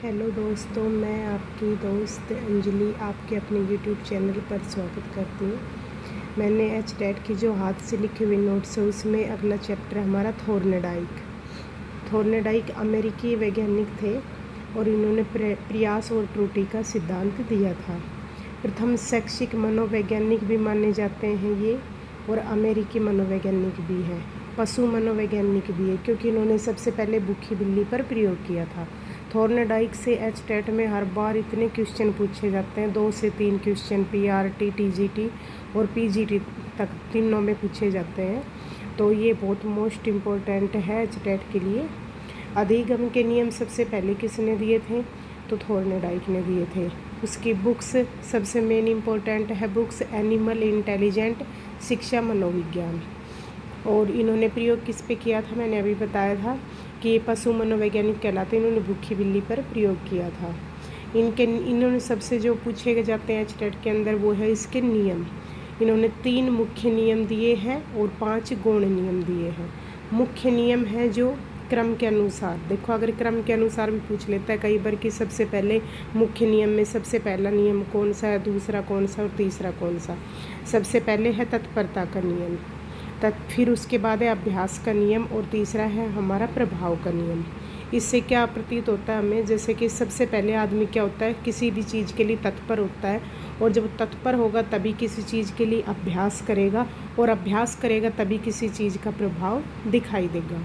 Hello दोस्तों, मैं आपकी दोस्त अंजलि आपके अपने यूट्यूब चैनल पर स्वागत करती हूँ। मैंने एचटेट की जो हाथ से लिखे हुए नोट्स है उसमें अगला चैप्टर हमारा थॉर्नडाइक अमेरिकी वैज्ञानिक थे और इन्होंने प्रयास और त्रुटि का सिद्धांत दिया था। प्रथम शैक्षिक मनोवैज्ञानिक भी माने जाते हैं ये, और अमेरिकी मनोवैज्ञानिक भी हैं, पशु मनोवैज्ञानिक भी है, क्योंकि इन्होंने सबसे पहले भूखी बिल्ली पर प्रयोग किया था। थॉर्नडाइक से एचटेट में हर बार इतने क्वेश्चन पूछे जाते हैं, 2 से 3 क्वेश्चन पीआरटी, टीजीटी और पीजीटी तक तीनों में पूछे जाते हैं। तो ये बहुत मोस्ट इम्पोर्टेंट है एचटेट के लिए। अधिगम के नियम सबसे पहले किसने दिए थे? तो थॉर्नडाइक ने दिए थे। उसकी बुक्स सबसे मेन इम्पोर्टेंट है बुक्स एनिमल इंटेलिजेंट, शिक्षा मनोविज्ञान। और इन्होंने प्रयोग किस पे किया था? मैंने अभी बताया था कि ये पशु मनोवैज्ञानिक कहलाते हैं। इन्होंने भूखी बिल्ली पर प्रयोग किया था। इन्होंने सबसे जो पूछे जाते हैं एचटेट के अंदर वो है इसके नियम। इन्होंने 3 मुख्य नियम दिए हैं और 5 गौण नियम दिए हैं। मुख्य नियम है जो क्रम के अनुसार, देखो अगर क्रम के अनुसार भी पूछ लेता है कई बार कि सबसे पहले मुख्य नियम में सबसे पहला नियम कौन सा है, दूसरा कौन सा और तीसरा कौन सा। सबसे पहले है तत्परता का नियम, फिर उसके बाद है अभ्यास का नियम और तीसरा है हमारा प्रभाव का नियम। इससे क्या प्रतीत होता है हमें, जैसे कि सबसे पहले आदमी क्या होता है, किसी भी चीज़ के लिए तत्पर होता है, और जब तत्पर होगा तभी किसी चीज़ के लिए अभ्यास करेगा, और अभ्यास करेगा तभी किसी चीज़ का प्रभाव दिखाई देगा।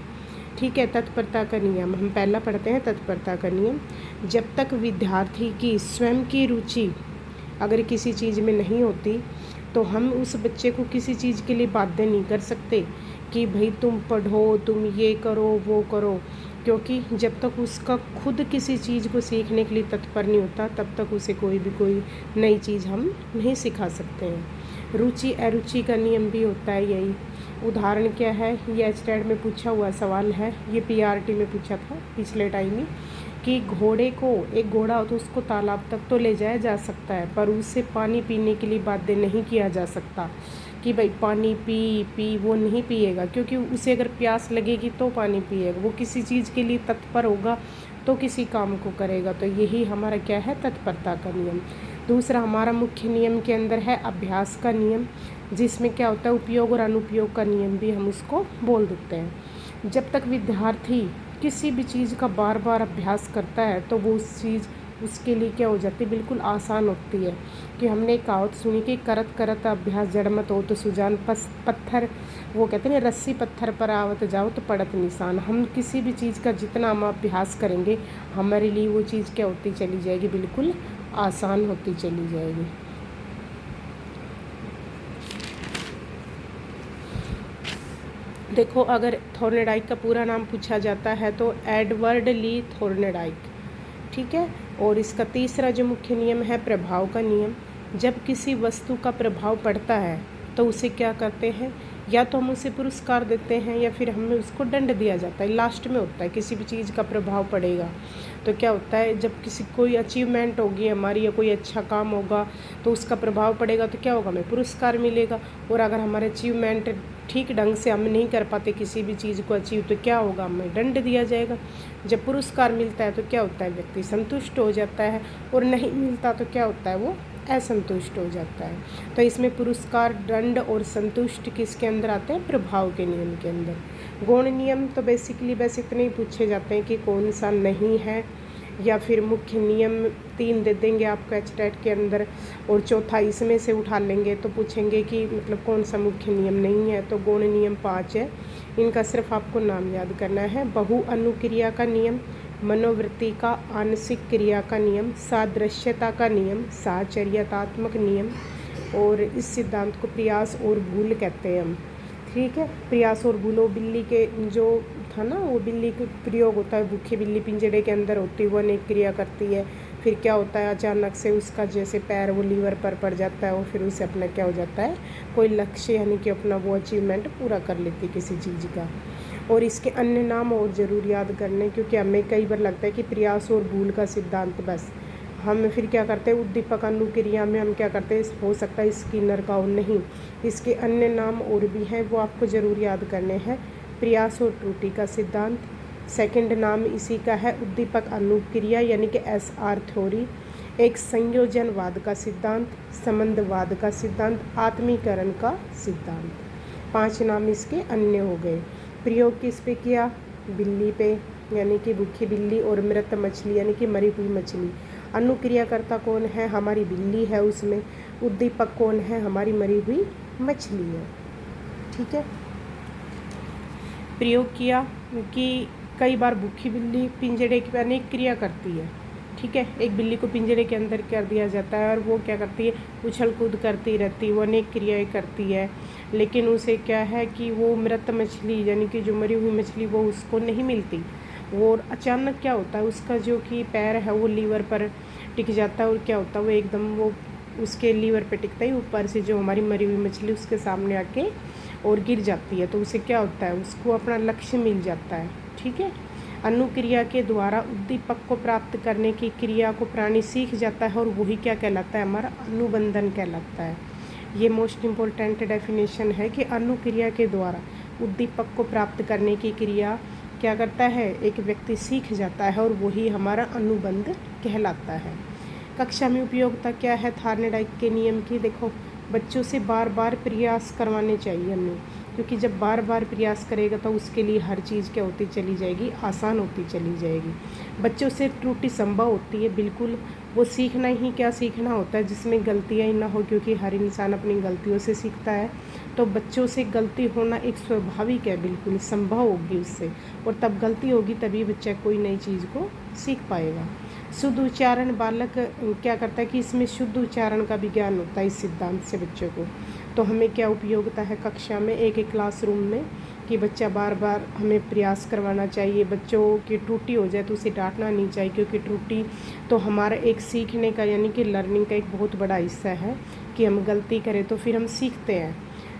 ठीक है, तत्परता का नियम हम पहला पढ़ते हैं। तत्परता का नियम, जब तक विद्यार्थी की स्वयं की रुचि अगर किसी चीज़ में नहीं होती तो हम उस बच्चे को किसी चीज़ के लिए बाध्य नहीं कर सकते कि भाई तुम पढ़ो, तुम ये करो, वो करो, क्योंकि जब तक उसका खुद किसी चीज़ को सीखने के लिए तत्पर नहीं होता तब तक उसे कोई नई चीज़ हम नहीं सिखा सकते हैं। रुचि अरुचि का नियम भी होता है यही। उदाहरण क्या है, ये एचटेट में पूछा हुआ सवाल है, ये पीआरटी में पूछा था पिछले टाइम ही, कि एक घोड़ा हो तो उसको तालाब तक तो ले जाया जा सकता है, पर उसे पानी पीने के लिए बाध्य नहीं किया जा सकता कि भाई पानी पी वो नहीं पिएगा, क्योंकि उसे अगर प्यास लगेगी तो पानी पिएगा। वो किसी चीज़ के लिए तत्पर होगा तो किसी काम को करेगा। तो यही हमारा क्या है, तत्परता का नियम। दूसरा हमारा मुख्य नियम के अंदर है अभ्यास का नियम, जिसमें क्या होता है उपयोग और अनुपयोग का नियम भी हम उसको बोल देते हैं। जब तक विद्यार्थी किसी भी चीज़ का बार बार अभ्यास करता है तो वो उस चीज़ उसके लिए क्या हो जाती है, बिल्कुल आसान होती है। कि हमने एक कहावत सुनी कि करत करत अभ्यास जड़ मत हो तो सुजान पत्थर, वो कहते हैं रस्सी पत्थर पर आवत जाओ तो पड़त निशान। हम किसी भी चीज़ का जितना हम अभ्यास करेंगे हमारे लिए वो चीज़ क्या होती चली जाएगी, बिल्कुल आसान होती चली जाएगी। देखो अगर थॉर्नडाइक का पूरा नाम पूछा जाता है तो एडवर्ड ली थॉर्नडाइक, ठीक है। और इसका तीसरा जो मुख्य नियम है प्रभाव का नियम। जब किसी वस्तु का प्रभाव पड़ता है तो उसे क्या करते हैं, या तो हम उसे पुरस्कार देते हैं या फिर हमें उसको दंड दिया जाता है। लास्ट में होता है किसी भी चीज़ का प्रभाव पड़ेगा तो क्या होता है, जब किसी कोई अचीवमेंट होगी हमारी या कोई अच्छा काम होगा तो उसका प्रभाव पड़ेगा तो क्या होगा, हमें पुरस्कार मिलेगा। और अगर हमारे अचीवमेंट ठीक ढंग से हम नहीं कर पाते किसी भी चीज़ को अचीव तो क्या होगा, हमें दंड दिया जाएगा। जब पुरस्कार मिलता है तो क्या होता है, व्यक्ति संतुष्ट हो जाता है, और नहीं मिलता तो क्या होता है, वो असंतुष्ट हो जाता है। तो इसमें पुरस्कार, दंड और संतुष्ट किसके अंदर आते हैं, प्रभाव के नियम के अंदर। गौण नियम तो बेसिकली बस इतने ही पूछे जाते हैं कि कौन सा नहीं है, या फिर मुख्य नियम 3 दे देंगे आपको एचटेट के अंदर, और चौथा इसमें से उठा लेंगे तो पूछेंगे कि मतलब कौन सा मुख्य नियम नहीं है। तो गौण नियम 5 है, इनका सिर्फ आपको नाम याद करना है। बहु अनुक्रिया का नियम, मनोवृत्ति का आंशिक क्रिया का नियम, सादृश्यता का नियम, साचर्यात्मक नियम, और इस सिद्धांत को प्रयास और भूल कहते हैं हम, ठीक है। प्रयास और भूल, बिल्ली के जो था ना, वो बिल्ली का प्रयोग होता है, भूखी बिल्ली पिंजड़े के अंदर होती है, वो अनेक क्रिया करती है, फिर क्या होता है अचानक से उसका जैसे पैर वो लीवर पर पड़ जाता है, और फिर उसे अपना क्या हो जाता है, कोई लक्ष्य यानी कि अपना वो अचीवमेंट पूरा कर लेती है किसी चीज़ का। और इसके अन्य नाम और ज़रूर याद करने, क्योंकि हमें कई बार लगता है कि प्रयास और भूल का सिद्धांत बस, हम फिर क्या करते हैं उद्दीपक अनुक्रिया में हम क्या करते हैं, हो सकता है स्किनर का, और नहीं, इसके अन्य नाम और भी हैं वो आपको ज़रूर याद करने हैं। प्रयास और त्रुटि का सिद्धांत, सेकंड नाम इसी का है उद्दीपक अनुक्रिया यानी कि SR थ्योरी। एक संयोजनवाद का सिद्धांत, संबंधवाद का सिद्धांत, आत्मीकरण का सिद्धांत। 5 नाम इसके अन्य हो गए। प्रयोग किस पे किया? बिल्ली पे यानी कि भूखी बिल्ली और मृत मछली यानी कि मरी हुई मछली। अनुक्रियाकर्ता कौन है? हमारी बिल्ली है उसमें। उद्दीपक कौन है? हमारी मरी हुई मछली है। ठीक है। प्रयोग किया कि कई बार भूखी बिल्ली पिंजड़े की अनेक क्रिया करती है। ठीक है, एक बिल्ली को पिंजड़े के अंदर कर दिया जाता है और वो क्या करती है? उछल कूद करती रहती है, वो अनेक क्रियाएं करती है, लेकिन उसे क्या है कि वो मृत मछली यानी कि जो मरी हुई मछली वो उसको नहीं मिलती। वो अचानक क्या होता है, उसका जो कि पैर है वो लीवर पर टिक जाता है और क्या होता है वो एकदम वो उसके लीवर पे टिकता ही ऊपर से जो हमारी मरी हुई मछली उसके सामने आके और गिर जाती है। तो उसे क्या होता है? उसको अपना लक्ष्य मिल जाता है। ठीक है। अनुक्रिया के द्वारा उद्दीपक को प्राप्त करने की क्रिया को प्राणी सीख जाता है और वही क्या कहलाता है? हमारा अनुबंधन कहलाता है। ये मोस्ट इम्पोर्टेंट डेफिनेशन है कि अनुक्रिया के द्वारा उद्दीपक को प्राप्त करने की क्रिया क्या करता है? एक व्यक्ति सीख जाता है और वही हमारा अनुबंध कहलाता है। कक्षा में उपयोगिता क्या है थार्नेडाइक के नियम की? देखो, बच्चों से बार बार प्रयास करवाने चाहिए हमें, क्योंकि जब बार बार प्रयास करेगा तो उसके लिए हर चीज़ क्या होती चली जाएगी? आसान होती चली जाएगी। बच्चों से त्रुटि संभव होती है, बिल्कुल। वो सीखना ही क्या सीखना होता है जिसमें गलतियाँ ही ना हो, क्योंकि हर इंसान अपनी गलतियों से सीखता है। तो बच्चों से गलती होना एक स्वाभाविक है, बिल्कुल संभव होगी उससे, और तब गलती होगी तभी बच्चा कोई नई चीज़ को सीख पाएगा। शुद्ध उच्चारण बालक क्या करता है कि इसमें शुद्ध उच्चारण का भी ज्ञान होता है इस सिद्धांत से बच्चों को। तो हमें क्या उपयोगिता है कक्षा में, एक क्लासरूम में, कि बच्चा बार बार हमें प्रयास करवाना चाहिए। बच्चों की त्रुटि हो जाए तो उसे डांटना नहीं चाहिए, क्योंकि त्रुटि तो हमारा एक सीखने का यानी कि लर्निंग का एक बहुत बड़ा हिस्सा है कि हम गलती करें तो फिर हम सीखते हैं।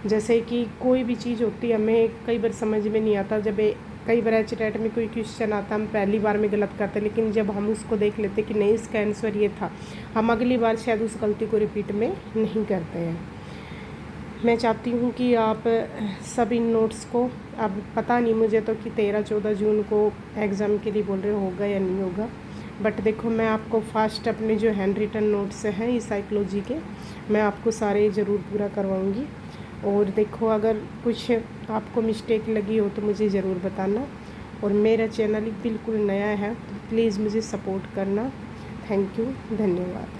जैसे कि कोई भी चीज़ होती है हमें कई बार समझ में नहीं आता, जब कई बार एचटेट में कोई क्वेश्चन आता हम पहली बार में गलत करते, लेकिन जब हम उसको देख लेते कि नहीं इसका आंसर ये था, हम अगली बार शायद उस गलती को रिपीट में नहीं करते हैं। मैं चाहती हूँ कि आप सब इन नोट्स को, अब पता नहीं मुझे तो कि 13-14 जून को एग्ज़ाम के लिए बोल रहे होगा या नहीं होगा, बट देखो मैं आपको फास्ट अपने जो हैंड रिटन नोट्स हैं इस साइकोलॉजी के, मैं आपको सारे ज़रूर पूरा करवाऊँगी। और देखो अगर कुछ आपको मिस्टेक लगी हो तो मुझे ज़रूर बताना, और मेरा चैनल बिल्कुल नया है तो प्लीज़ मुझे सपोर्ट करना। थैंक यू, धन्यवाद।